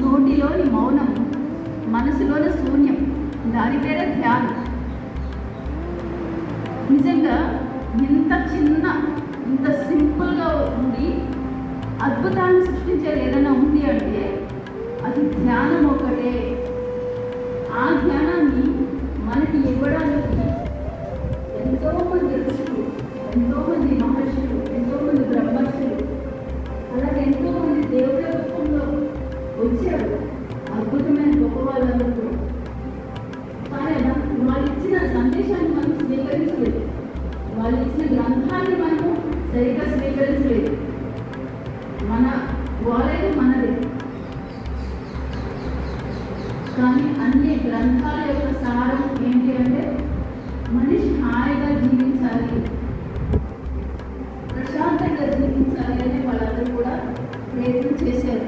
నోటిలోని మౌనం, మనసులోని శూన్యం, దాని పేరే ధ్యానం. నిజంగా ఇంత చిన్న, ఇంత సింపుల్గా ఉండి అద్భుతాన్ని సృష్టించేది ఏదైనా ఉంది అంటే అది ధ్యానం ఒకటే. ఆ ధ్యానాన్ని మనకి ఇవ్వడానికి ఎంతోమంది ఋషులు, ఎంతోమంది మహర్షులు, ఎంతోమంది బ్రహ్మర్షులు, అలాగే ఎంతోమంది దేవుళ్ళ రూపంలో వచ్చారు, అద్భుతమైన గొప్ప వాళ్ళందరూ. కానీ వాళ్ళు ఇచ్చిన సందేశాన్ని మనం స్వీకరించలేదు, వాళ్ళు ఇచ్చిన గ్రంథాన్ని మనము సరిగ్గా స్వీకరించలేదు. మన వాళ్ళేది మనది. కానీ అన్ని గ్రంథాల యొక్క సారం ఏంటి అంటే మనిషి హాయిగా జీవించాలి, ప్రశాంతంగా జీవించాలి అని వాళ్ళందరూ కూడా ప్రయత్నం చేశారు.